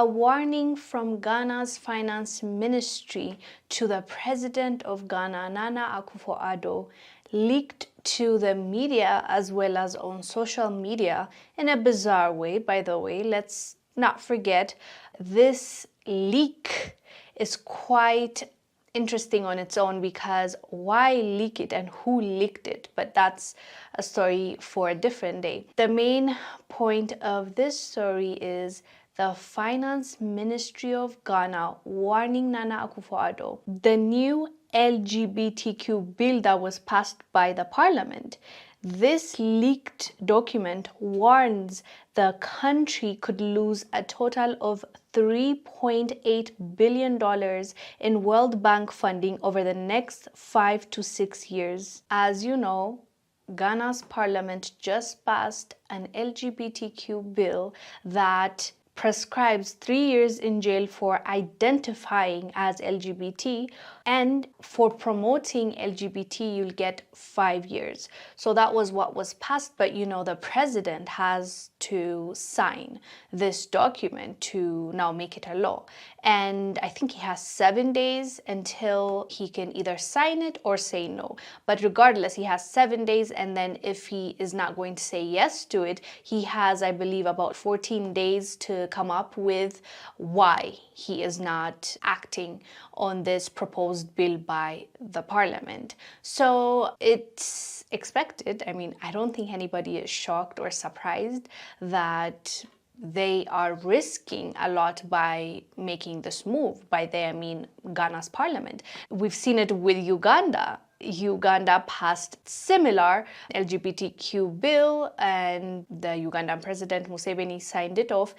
A warning from Ghana's finance ministry to the president of Ghana, Nana Akufo-Addo, leaked to the media as well as on social media in a bizarre way, by the way. Let's not forget, this leak is quite interesting on its own, because why leak it and who leaked it? But that's a story for a different day. The main point of this story is the Finance Ministry of Ghana warning Nana Akufo-Addo. The new LGBTQ bill that was passed by the parliament. This leaked document warns the country could lose a total of $3.8 billion in World Bank funding over the next 5 to 6 years. As you know, Ghana's parliament just passed an LGBTQ bill that prescribes 3 years in jail for identifying as LGBT, and for promoting LGBT you'll get 5 years. So that was what was passed, but you know, the president has to sign this document to now make it a law, and I think he has 7 days until he can either sign it or say no. But regardless, he has 7 days, and then if he is not going to say yes to it, he has, I believe, about 14 days to come up with why he is not acting on this proposed bill by the parliament. So it's expected. I mean, I don't think anybody is shocked or surprised that they are risking a lot by making this move. By they, I mean Ghana's parliament. We've seen it with Uganda. Uganda passed similar LGBTQ bill, and the Ugandan president Museveni signed it off.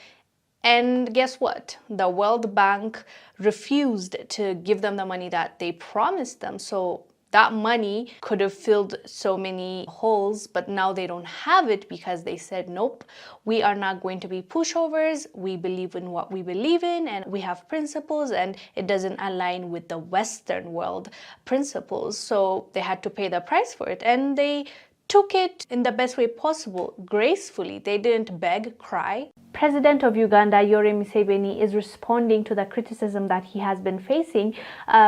And guess what? The World Bank refused to give them the money that they promised them. So that money could have filled so many holes, but now they don't have it because they said, nope, we are not going to be pushovers. We believe in what we believe in, and we have principles, and it doesn't align with the Western world principles. So they had to pay the price for it, and they took it in the best way possible, gracefully. They didn't beg, cry. President of Uganda, Yoweri Museveni, is responding to the criticism that he has been facing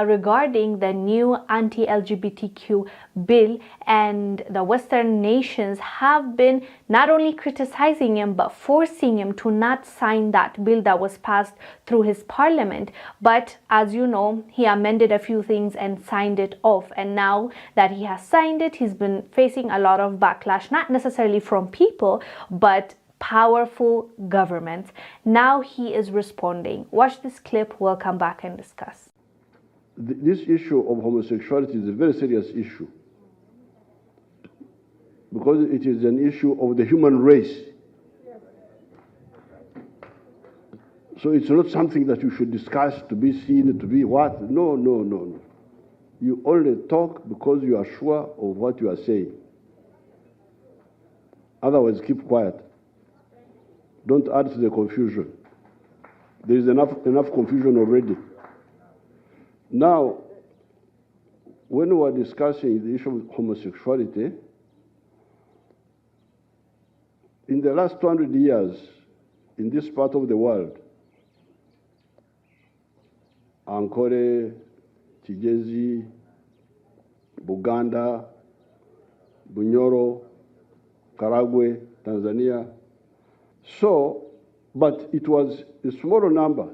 regarding the new anti-LGBTQ bill, and the Western nations have been not only criticizing him but forcing him to not sign that bill that was passed through his parliament. But as you know, he amended a few things and signed it off, and now that he has signed it, he's been facing a lot of backlash, not necessarily from people, but powerful governments. Now he is responding. Watch this clip, we'll come back and discuss. This issue of homosexuality is a very serious issue, because it is an issue of the human race. So it's not something that you should discuss to be seen, to be what? No, no, no, no. You only talk because you are sure of what you are saying. Otherwise, keep quiet. Don't add to the confusion. There is enough confusion already. Now, when we are discussing the issue of homosexuality, in the last 200 years, in this part of the world, Ankole, Kigezi, Buganda, Bunyoro, Karagwe, Tanzania. So, but it was a smaller number.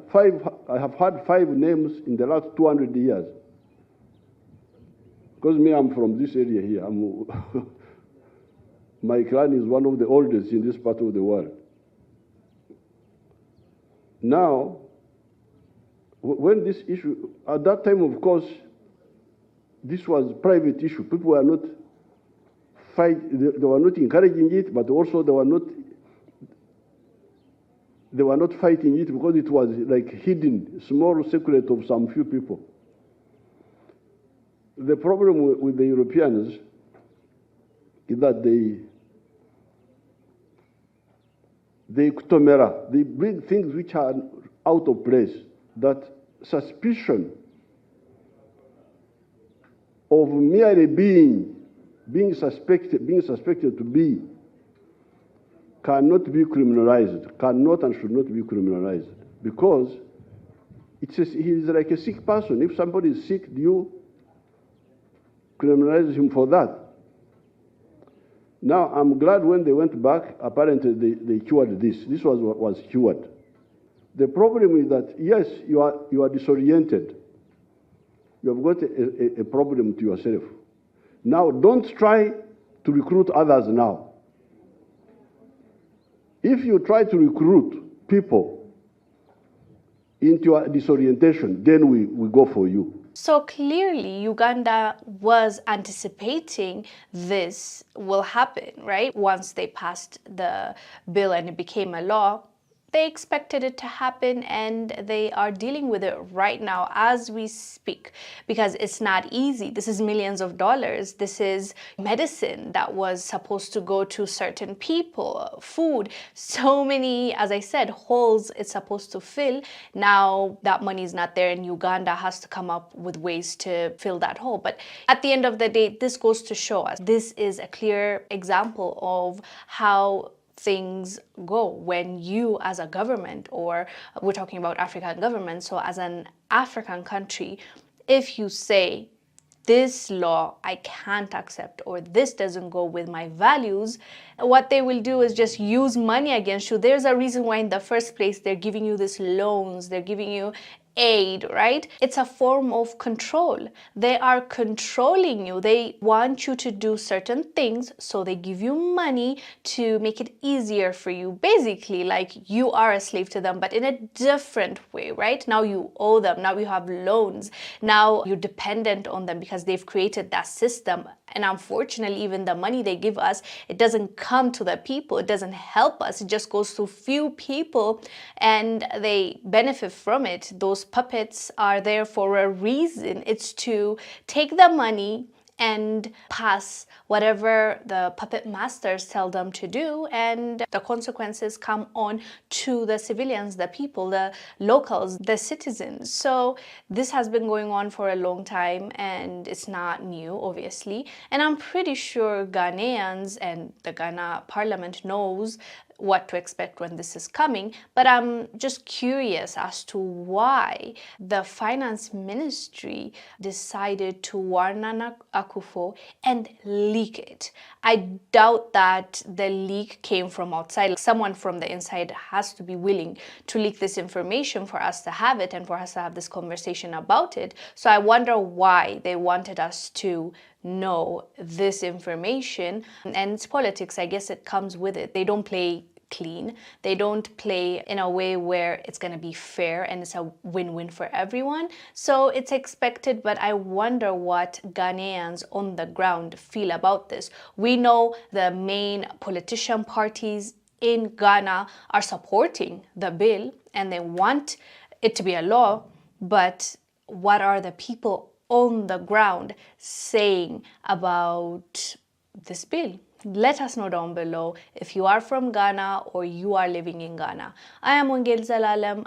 I have had 5 names in the last 200 years. Because me, I'm from this area here. My clan is one of the oldest in this part of the world. Now, when this issue, at that time, of course, this was a private issue. People were not they were not encouraging it, but also they were not fighting it, because it was like hidden, small secret of some few people. The problem with the Europeans is that they bring things which are out of place, that suspicion of merely being suspected to be cannot be criminalized, cannot and should not be criminalized. because he's like a sick person. If somebody is sick, do you criminalize him for that? Now, I'm glad when they went back, apparently they cured this. This was what was cured. The problem is that, yes, you are disoriented. You have got a problem to yourself. Now, don't try to recruit others now. If you try to recruit people into your disorientation, then we go for you. So clearly, Uganda was anticipating this will happen, right? Once they passed the bill and it became a law, they expected it to happen, and they are dealing with it right now as we speak, because it's not easy. This is millions of dollars. This is medicine that was supposed to go to certain people, food, so many, as I said, holes it's supposed to fill. Now that money is not there, and Uganda has to come up with ways to fill that hole. But at the end of the day, this goes to show us this is a clear example of how things go when you as a government, or we're talking about African government, so as an African country, if you say this law I can't accept, or this doesn't go with my values, what they will do is just use money against you. There's a reason why in the first place they're giving you these loans, they're giving you aid, right? It's a form of control. They are controlling you. They want you to do certain things, so they give you money to make it easier for you. Basically, like you are a slave to them, but in a different way, right? Now you owe them. Now you have loans. Now you're dependent on them because they've created that system. And unfortunately, even the money they give us, it doesn't come to the people. It doesn't help us. It just goes to few people and they benefit from it. Those puppets are there for a reason. It's to take the money and pass whatever the puppet masters tell them to do, and the consequences come on to the civilians, the people, the locals, the citizens. So this has been going on for a long time, and it's not new, obviously. And I'm pretty sure Ghanaians and the Ghana parliament knows what to expect when this is coming, but I'm just curious as to why the finance ministry decided to warn Nana Akufo and leak it. I doubt that the leak came from outside. Someone from the inside has to be willing to leak this information for us to have it and for us to have this conversation about it. So I wonder why they wanted us to know this information. And it's politics. I guess it comes with it. They don't play clean. They don't play in a way where it's going to be fair and it's a win-win for everyone. So it's expected, but I wonder what Ghanaians on the ground feel about this. We know the main politician parties in Ghana are supporting the bill and they want it to be a law, but what are the people on the ground saying about this bill? Let us know down below if you are from Ghana or you are living in Ghana. I am Wongel Zelalem.